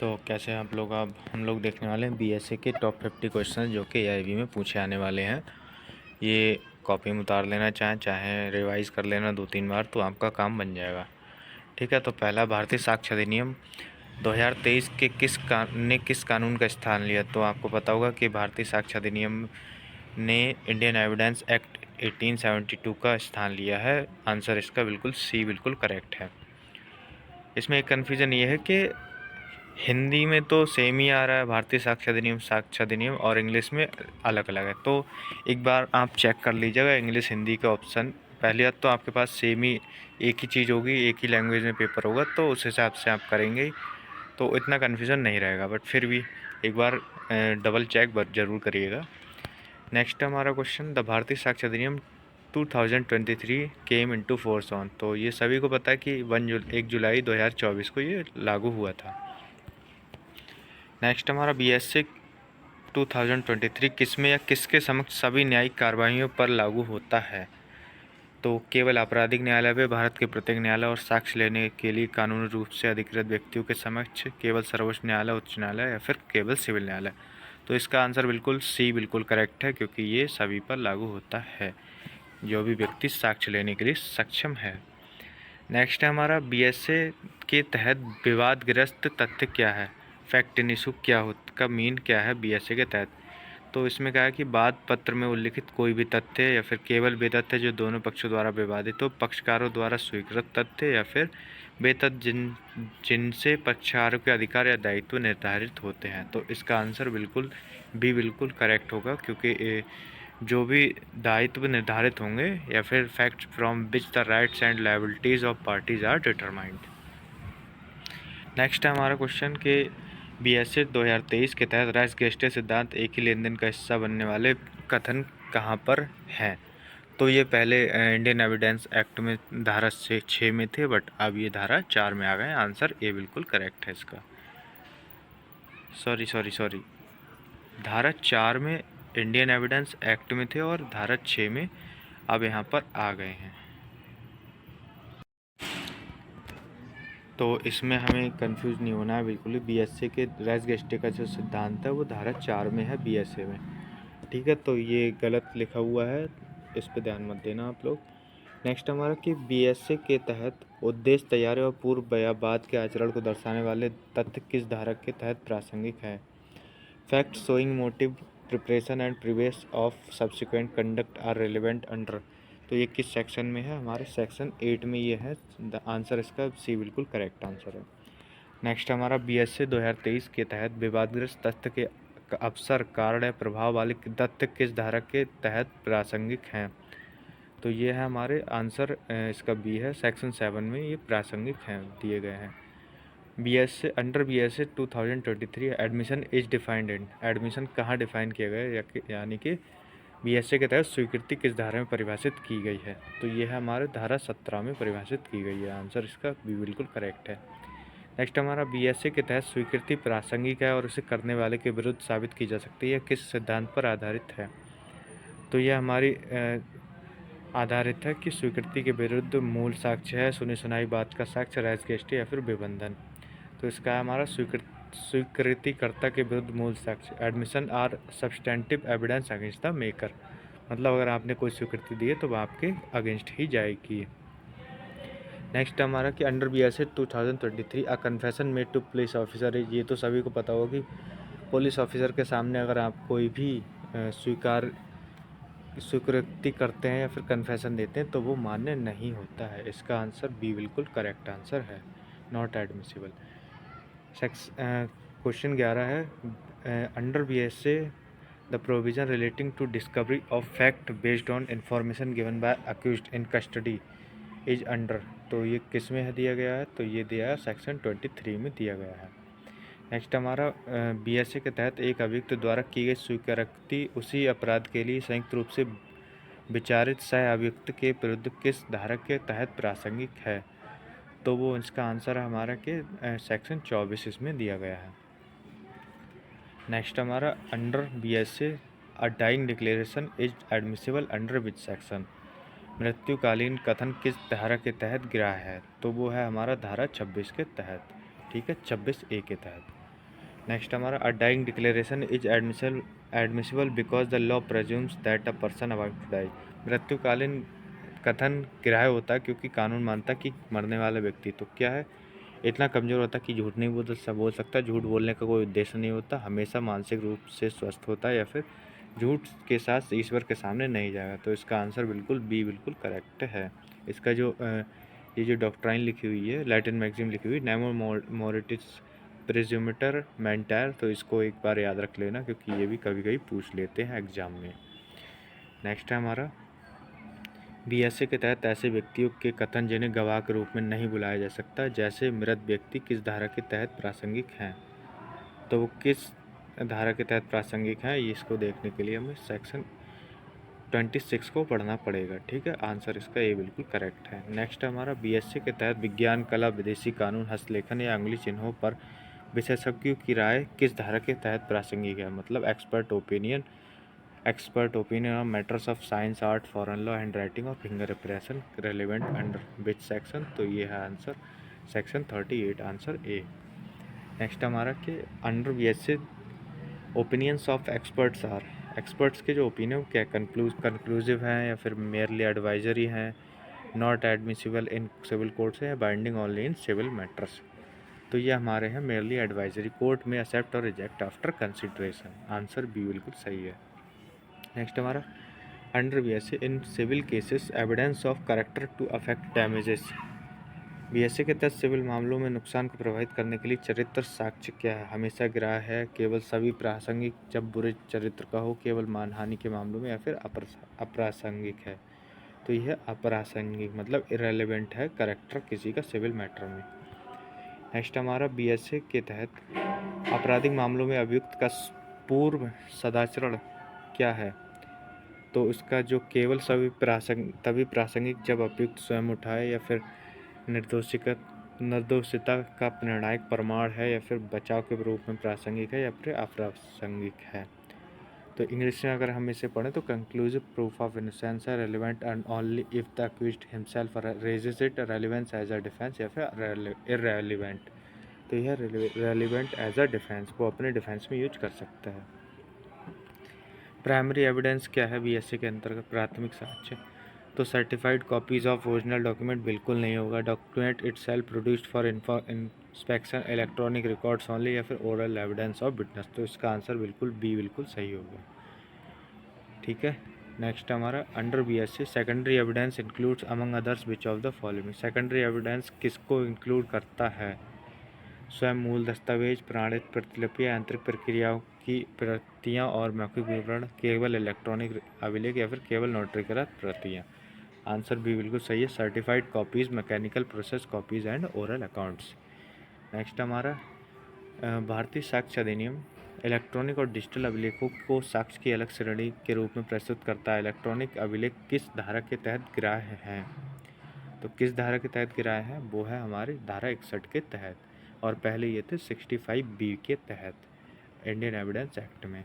तो कैसे हैं आप लोग। अब हम लोग देखने वाले हैं बीएसए के टॉप 50 क्वेश्चन जो कि एआईबी में पूछे आने वाले हैं। ये कॉपी में उतार लेना, चाहे रिवाइज कर लेना 2-3 बार, तो आपका काम बन जाएगा। ठीक है, तो पहला, भारतीय साक्ष्य अधिनियम 2023 के किस कानून का स्थान लिया। तो आपको पता होगा कि भारतीय साक्ष्य अधिनियम ने इंडियन एविडेंस एक्ट 1872 का स्थान लिया है। आंसर इसका बिल्कुल सी बिल्कुल करेक्ट है। इसमें एक कन्फ्यूज़न ये है कि हिंदी में तो सेम ही आ रहा है, भारतीय साक्ष्य अधिनियम, और इंग्लिश में अलग अलग है। तो एक बार आप चेक कर लीजिएगा इंग्लिश हिंदी का ऑप्शन। पहली बात तो आपके पास सेम ही एक ही चीज़ होगी, एक ही लैंग्वेज में पेपर होगा, तो उस हिसाब से आप करेंगे तो इतना कन्फ्यूज़न नहीं रहेगा। बट फिर भी एक बार डबल चेक ज़रूर करिएगा। नेक्स्ट हमारा क्वेश्चन, द भारतीय साक्ष्य अधिनियम 2023 केम इनटू फोर्स ऑन। तो ये सभी को पता है कि 1 जुलाई 2024 को ये लागू हुआ था। नेक्स्ट हमारा बीएसए 2023 किसमें या किसके समक्ष सभी न्यायिक कार्रवाइयों पर लागू होता है। तो केवल आपराधिक न्यायालय पे, भारत के प्रत्येक न्यायालय और साक्ष्य लेने के लिए कानूनी रूप से अधिकृत व्यक्तियों के समक्ष, केवल सर्वोच्च न्यायालय, उच्च न्यायालय, या फिर केवल सिविल न्यायालय। तो इसका आंसर बिल्कुल सी बिल्कुल करेक्ट है, क्योंकि ये सभी पर लागू होता है, जो भी व्यक्ति साक्ष्य लेने के लिए सक्षम है। नेक्स्ट है हमारा, बीएसए के तहत विवादग्रस्त तथ्य क्या है। फैक्ट इन इशू क्या हो का मीन क्या है बीएसए के तहत। तो इसमें क्या है कि वाद पत्र में उल्लिखित कोई भी तथ्य या फिर केवल वे तथ्य जो दोनों पक्षों द्वारा विवादित हो, पक्षकारों द्वारा स्वीकृत तथ्य, या फिर वे तथ्य जिनसे पक्षकारों के अधिकार या दायित्व निर्धारित होते हैं। तो इसका आंसर बिल्कुल बी बिल्कुल करेक्ट होगा, क्योंकि जो भी दायित्व निर्धारित होंगे, या फिर fact from which the rights and liabilities of parties are determined. Next है हमारा क्वेश्चन के बीएसए 2023 के तहत राइट्स सिद्धांत एक ही लेन देन का हिस्सा बनने वाले कथन कहाँ पर हैं। तो ये पहले इंडियन एविडेंस एक्ट में धारा 6 में थे, बट अब ये धारा 4 में आ गए। आंसर ए बिल्कुल करेक्ट है इसका। सॉरी, धारा 4 में इंडियन एविडेंस एक्ट में थे और धारा 6 में अब यहाँ पर आ गए हैं। तो इसमें हमें कंफ्यूज नहीं होना है बिल्कुल ही। बीएसए के रेस गेस्टे का जो सिद्धांत है वो धारा 4 में है बीएसए में। ठीक है, तो ये गलत लिखा हुआ है, इस पे ध्यान मत देना आप लोग। नेक्स्ट हमारा कि बीएसए के तहत उद्देश्य, तैयारी और पूर्व या बाद के आचरण को दर्शाने वाले तथ्य किस धारा के तहत प्रासंगिक है। Fact showing motive, preparation and previous of subsequent conduct are relevant under. तो ये किस सेक्शन में है, हमारे सेक्शन 8 में ये है। द आंसर इसका सी बिल्कुल करेक्ट आंसर है। नेक्स्ट हमारा बीएसए 2023 के तहत विवादग्रस्त तथ्य के अवसर, कारण या प्रभाव वाले तथ्य किस धारा के तहत प्रासंगिक हैं। तो ये है हमारे आंसर, इसका बी है, सेक्शन 7 में ये प्रासंगिक हैं दिए गए हैं। BSA under BSA 2023 admission is defined in. Admission कहाँ डिफाइन किया गया है, यानी कि बीएसए के तहत स्वीकृति किस धारा में परिभाषित की गई है। तो ये है हमारे धारा 17 में परिभाषित की गई है। आंसर इसका भी बिल्कुल करेक्ट है। नेक्स्ट हमारा, बीएसए के तहत स्वीकृति प्रासंगिक है और उसे करने वाले के विरुद्ध साबित की जा सकती है, किस सिद्धांत पर आधारित है। तो यह हमारी आधारित है कि स्वीकृति के विरुद्ध मूल साक्ष्य है, सुनी सुनाई बात का साक्ष्य, रेस गेस्टे, या फिर विबंधन। तो इसका हमारा स्वीकृतिकर्ता के विरुद्ध मूल साक्ष्य। Admission are substantive evidence against the maker. मतलब अगर आपने कोई स्वीकृति दी है तो वह आपके अगेंस्ट ही जाएगी। नेक्स्ट हमारा कि under BSA 2023 a confession made to police officer. ये तो सभी को पता होगा कि पुलिस ऑफिसर के सामने अगर आप कोई भी स्वीकृति करते हैं या फिर कन्फेशन देते हैं तो वो मान्य नहीं होता है। इसका आंसर बी बिल्कुल करेक्ट आंसर है, नॉट एडमिसिबल। क्वेश्चन 11 है, under BSA the provision relating to discovery of fact based on information given by accused in custody is under. तो ये किस में है दिया गया है, तो ये दिया है सेक्शन 23 में दिया गया है। नेक्स्ट हमारा, बीएसए के तहत एक अभियुक्त द्वारा की गई स्वीकृति उसी अपराध के लिए संयुक्त रूप से विचारित सह अभियुक्त के विरुद्ध किस धारा के तहत प्रासंगिक है। तो वो इसका आंसर है हमारा कि सेक्शन 24 इसमें दिया गया है। नेक्स्ट हमारा, under BSA a dying declaration is admissible under which section. मृत्युकालीन कथन किस धारा के तहत ग्राह्य है। तो वो है हमारा धारा 26 के तहत। ठीक है, 26A के तहत। नेक्स्ट हमारा a dying declaration is admissible because the law presumes that a person about to die. मृत्युकालीन कथन ग्राह्य होता है क्योंकि कानून मानता है कि मरने वाला व्यक्ति तो क्या है, इतना कमज़ोर होता है कि झूठ नहीं बोल सकता। झूठ बोलने का कोई उद्देश्य नहीं होता, हमेशा मानसिक रूप से स्वस्थ होता है या फिर झूठ के साथ ईश्वर के सामने नहीं जाएगा। तो इसका आंसर बिल्कुल बी बिल्कुल करेक्ट है। इसका जो ये जो डॉक्ट्राइन लिखी हुई है, लैटिन मैक्सिम लिखी हुई, नेमो मोरिटिस प्रेज्यूमिटर मेंटर, तो इसको एक बार याद रख लेना क्योंकि ये भी कभी कभी पूछ लेते हैं एग्जाम में। नेक्स्ट है हमारा बीएसए के तहत ऐसे व्यक्तियों के कथन जिन्हें गवाह के रूप में नहीं बुलाया जा सकता जैसे मृत व्यक्ति किस धारा के तहत प्रासंगिक हैं। तो वो किस धारा के तहत प्रासंगिक हैं, ये इसको देखने के लिए हमें सेक्शन 26 को पढ़ना पड़ेगा। ठीक है, आंसर इसका ये बिल्कुल करेक्ट है। नेक्स्ट हमारा बीएससी के तहत विज्ञान, कला, विदेशी कानून, हस्तलेखन या अंगुली चिन्हों पर विशेषज्ञों की राय किस धारा के तहत प्रासंगिक है। मतलब expert opinion on matters of science, art, foreign law, hand writing और finger impression relevant under which section. तो ये है answer section 38, answer A. Next हमारा कि under BSC opinions of experts are, experts के जो ओपिनियन क्या कंक्लूसिव हैं या फिर मेयरली एडवाइजरी हैं, not admissible in civil court से, binding only in civil matters. तो ये हमारे हैं मेयरली एडवाइजरी, कोर्ट में एक्सेप्ट और reject after consideration. Answer B बिल्कुल सही है। नेक्स्ट हमारा under BSC in civil cases evidence of character to affect damages. BSC के तहत सिविल मामलों में नुकसान को प्रभावित करने के लिए चरित्र साक्ष्य क्या है। हमेशा ग्राह्य है, केवल सभी प्रासंगिक जब बुरे चरित्र का हो, केवल मानहानि के मामलों में, या फिर अप्रासंगिक है। तो यह अप्रासंगिक मतलब इरेलीवेंट है करेक्टर किसी का सिविल मैटर में। नेक्स्ट हमारा बीएससी के तहत आपराधिक मामलों में अभियुक्त का पूर्व सदाचरण क्या है। तो इसका जो केवल तभी प्रासंगिक जब अभियुक्त स्वयं उठाए या फिर निर्दोषिता का निर्णायक प्रमाण है या फिर बचाव के रूप में प्रासंगिक है या फिर अप्रासंगिक है। तो इंग्लिश में अगर हम इसे पढ़ें तो कंक्लूसिव प्रूफ ऑफ इनोसेंस है, relevant and only if the accused himself raises it, relevance as a defence या फिर इररेलीवेंट। तो यह रेलिवेंट एज अ डिफेंस, वो अपने डिफेंस में यूज कर सकता है। प्राइमरी एविडेंस क्या है बीएससी के अंतर्गत, प्राथमिक साक्ष्य। तो certified copies of original document बिल्कुल नहीं होगा, document it self produced for inspection, electronic records only, या फिर ओरल एविडेंस ऑफ विटनेस। तो इसका आंसर बिल्कुल बी बिल्कुल सही होगा। ठीक है, नेक्स्ट हमारा under BSc secondary evidence includes among others which of the following. Secondary evidence किसको इंक्लूड करता है। स्वयं मूल दस्तावेज, प्रमाणित प्रतिलिपियाँ, आंतरिक प्रक्रियाओं की प्रतियाँ और मौखिक विवरण, केवल इलेक्ट्रॉनिक अभिलेख या फिर केवल नोटरीकृत प्रतियाँ। आंसर बी बिल्कुल सही है, certified copies, mechanical process copies and oral accounts. Next हमारा भारतीय साक्ष्य अधिनियम इलेक्ट्रॉनिक और डिजिटल अभिलेखों को साक्ष्य की अलग श्रेणी के रूप में प्रस्तुत करता है। इलेक्ट्रॉनिक अभिलेख किस धारा के तहत ग्राह्य हैं। तो किस धारा के तहत ग्राह्य है, वो है हमारी धारा 61 के तहत, और पहले ये थे 65B के तहत इंडियन एविडेंस एक्ट में।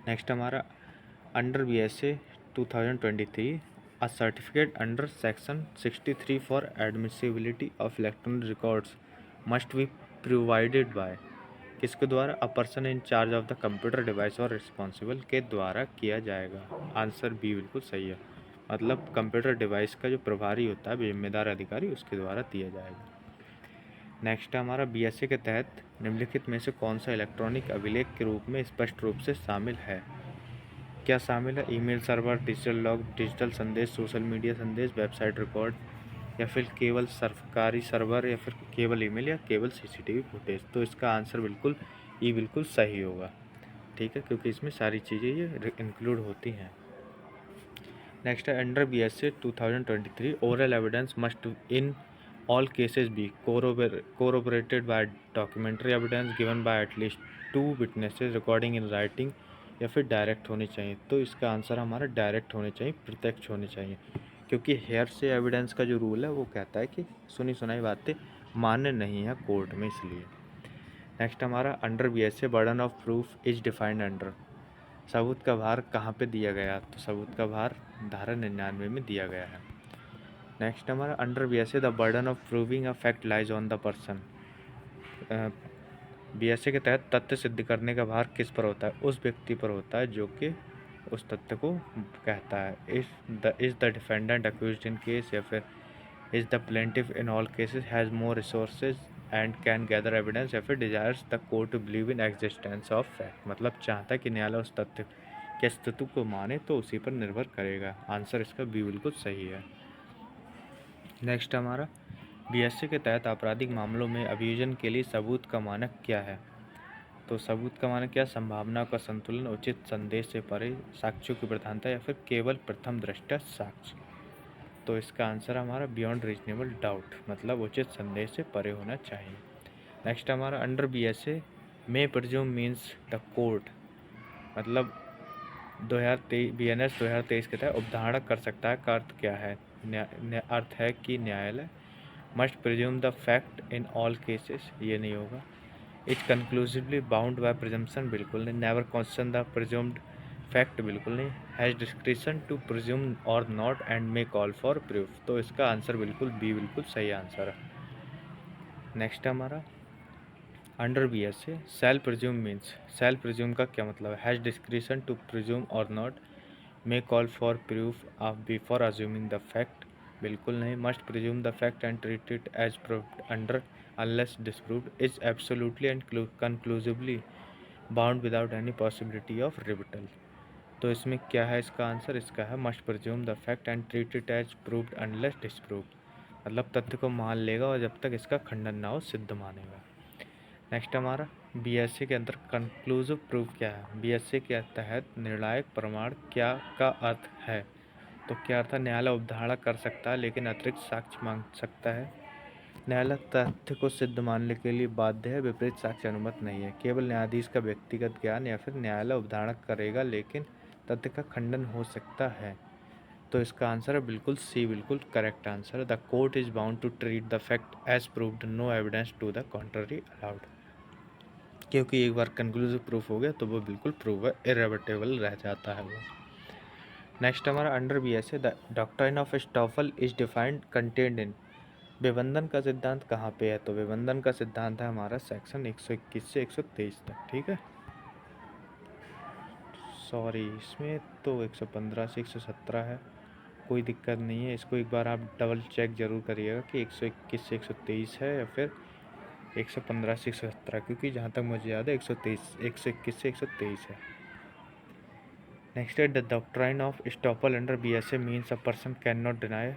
नेक्स्ट हमारा under BSA 2023 a certificate under section 63 for admissibility of electronic records must be provided by, किसके द्वारा, a person in charge of the computer device और रिस्पॉन्सिबल के द्वारा किया जाएगा। आंसर बी बिल्कुल सही है, मतलब कंप्यूटर डिवाइस का जो प्रभारी होता है, जिम्मेदार अधिकारी, उसके द्वारा दिया जाएगा। नेक्स्ट हमारा बीएससी के तहत निम्नलिखित में से कौन सा इलेक्ट्रॉनिक अभिलेख के रूप में स्पष्ट रूप से शामिल है। क्या शामिल है, email server, digital log, digital संदेश, सोशल मीडिया संदेश, वेबसाइट रिकॉर्ड, या फिर केवल सरकारी सर्वर, या फिर केवल ईमेल, या केवल सीसीटीवी फुटेज। तो इसका आंसर बिल्कुल ई बिल्कुल सही होगा। ठीक है, क्योंकि इसमें सारी चीज़ें ये इंक्लूड होती हैं। नेक्स्ट है under BSc 2023 oral evidence must in all cases be corroborated by documentary evidence given by at least 2 witnesses recording in writing, या फिर डायरेक्ट होनी चाहिए। तो इसका आंसर हमारा डायरेक्ट होने चाहिए, प्रत्यक्ष होने चाहिए, क्योंकि हेयर से एविडेंस का जो रूल है वो कहता है कि सुनी सुनाई बातें मान्य नहीं है कोर्ट में, इसलिए। नेक्स्ट हमारा under BSc burden of proof is defined under, सबूत का भार कहाँ पे दिया गया। तो सबूत का भार धारा 99 में दिया गया है। नेक्स्ट हमारा under BSc the burden of proving a fact lies on the person, BSA के तहत तथ्य सिद्ध करने का भार किस पर होता है? उस व्यक्ति पर होता है जो कि उस तथ्य को कहता है। Is the defendant accused in case, या फिर is the plaintiff in all cases has more resources and can gather evidence, या फिर desires the court to believe in existence of fact, मतलब चाहता है कि न्यायालय उस तथ्य के अस्तित्व को माने तो उसी पर निर्भर करेगा। आंसर इसका बी बिल्कुल सही है। नेक्स्ट हमारा, बीएसए के तहत आपराधिक मामलों में अभियोजन के लिए सबूत का मानक क्या है? तो सबूत का मानक क्या? संभावना का संतुलन, उचित संदेश से परे, साक्ष्यों की प्रधानता, या फिर केवल प्रथम दृष्टया साक्ष्य। तो इसका आंसर हमारा बियॉन्ड रीजनेबल डाउट, मतलब उचित संदेश से परे होना चाहिए। नेक्स्ट हमारा, अंडर बीएसए में प्रिज्यूम मीन्स द कोर्ट, मतलब 2023 बीएनएस 2023 के तहत उपधारण कर सकता है का अर्थ क्या है? अर्थ है कि न्यायालय must presume the fact in all cases, ये नहीं होगा। Is conclusively bound by presumption, बिल्कुल नहीं। Never question the presumed fact, बिल्कुल नहीं। हैज़ डिस्क्रिशन टू प्रिज्यूम और not and may call for proof, तो इसका आंसर बिल्कुल बी बिल्कुल सही आंसर है। नेक्स्ट हमारा, under BSA shall presume means, shall presume का क्या मतलब है? हैज़ डिस्क्रिशन टू प्रिज्यूम और not, may call for proof of before assuming the fact, बिल्कुल नहीं। Must presume the fact and treat it as proved under unless disproved, is absolutely and conclusively bound without any possibility of rebuttal, तो इसमें क्या है इसका answer? इसका है must presume the fact and treat it as proved unless disproved, मतलब तथ्य को मान लेगा और जब तक इसका खंडन ना हो सिद्ध मानेगा। नेक्स्ट हमारा, बीएसए के अंदर कंक्लूसिव प्रूफ क्या है? बीएसए के तहत निर्णायक प्रमाण क्या का अर्थ है? तो क्या अर्थ है? न्यायालय उपधारणा कर सकता है लेकिन अतिरिक्त साक्ष्य मांग सकता है। न्यायालय तथ्य को सिद्ध मानने के लिए बाध्य है, विपरीत साक्ष्य अनुमत नहीं है। केवल न्यायाधीश का व्यक्तिगत ज्ञान, या फिर न्यायालय उपधारणा करेगा लेकिन तथ्य का खंडन हो सकता है। तो इसका आंसर है बिल्कुल सी, बिल्कुल करेक्ट आंसर है। The court is bound to treat the fact as proved, no evidence to the contrary allowed, क्योंकि एक बार कंक्लूसिव प्रूफ हो गया तो वो बिल्कुल प्रूव है, इरेबटेबल रह जाता है वो। नेक्स्ट हमारा, under BSA the doctrine of estoppel is defined contained in, विबंधन का सिद्धांत कहाँ पे है? तो विबंधन का सिद्धांत है हमारा सेक्शन 121 से 123 तक, ठीक है। सॉरी, इसमें तो 115 से 117 है, कोई दिक्कत नहीं है। इसको एक बार आप डबल चेक जरूर करिएगा कि 121 से 123 है या फिर 115 से 117, क्योंकि जहाँ तक मुझे याद है 121 से 123 है। नेक्स्ट है, the doctrine of estoppel under BSA means a person cannot deny,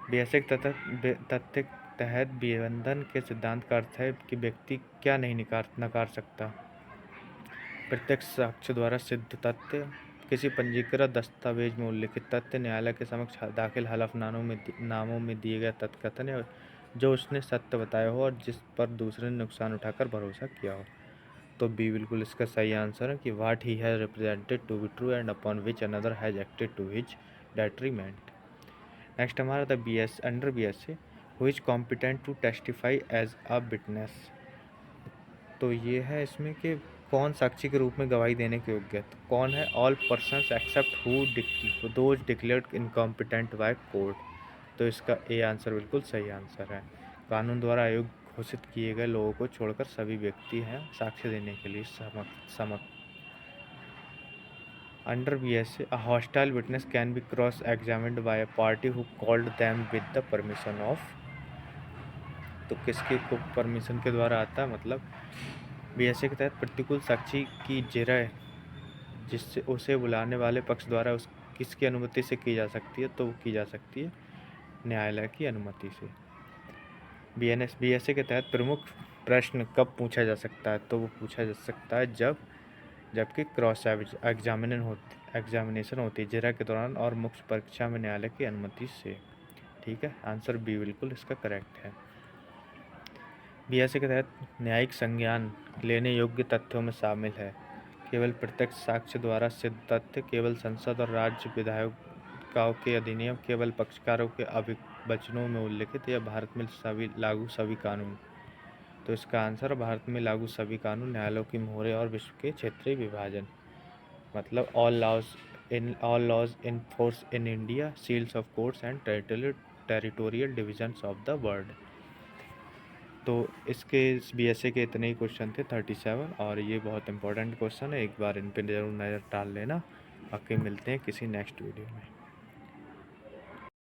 BSA के तथ्य तहत विबंधन के सिद्धांत का अर्थ है कि व्यक्ति क्या नहीं नकार सकता? प्रत्यक्ष साक्ष्य द्वारा सिद्ध तथ्य, किसी पंजीकृत दस्तावेज में उल्लिखित तथ्य, न्यायालय के समक्ष दाखिल हलफनामों में दिए गए तथ्य कथन जो उसने सत्य बताया हो और जिस पर दूसरे ने नुकसान उठाकर भरोसा किया हो। तो बी बिल्कुल इसका सही आंसर है कि what he has represented to be true and upon which another has acted to his detriment. Next हमारा, the under BSA who is competent to testify as a witness, तो ये है इसमें कि कौन साक्षी के रूप में गवाही देने के योग्य है? तो कौन है? All persons except who those declared incompetent by court, तो इसका ए आंसर बिल्कुल सही आंसर है। कानून द्वारा आयोग घोषित किए गए लोगों को छोड़कर सभी व्यक्ति हैं साक्ष्य देने के लिए समक्ष। Under BSA a hostile witness can be cross examined bye a party who called them with the permission of, तो किसके को परमिशन के द्वारा आता है? मतलब बीएसए के तहत प्रतिकूल साक्षी की जिरह जिससे उसे बुलाने वाले पक्ष द्वारा उस किसकी अनुमति से की जा सकती है? तो वो की जा सकती है न्यायालय की अनुमति से। बीएसए के तहत प्रमुख प्रश्न कब पूछा जा सकता है? तो वो पूछा जा सकता है जबकि क्रॉस एग्जामिनेशन होती है जिरह के दौरान और मुख्य परीक्षा में न्यायालय की अनुमति से, ठीक है। आंसर बी बिल्कुल इसका करेक्ट है। बीएसए के तहत न्यायिक संज्ञान लेने योग्य तथ्यों में शामिल है केवल प्रत्यक्ष साक्ष्य द्वारा सिद्ध तथ्य, केवल संसद और राज्य विधायिकाओं के अधिनियम, केवल पक्षकारों के अभिवचनों में उल्लिखित, या भारत में लागू सभी कानून। तो इसका आंसर भारत में लागू सभी कानून, न्यायालयों की मोहरें और विश्व के क्षेत्रीय विभाजन, मतलब all laws in force in India, seals of courts and territorial divisions of the world. तो इसके बीएसए के इतने ही क्वेश्चन थे 37, और ये बहुत इंपॉर्टेंट क्वेश्चन है, एक बार इन पे ज़रूर नज़र डाल लेना। बाकी मिलते हैं किसी नेक्स्ट वीडियो में।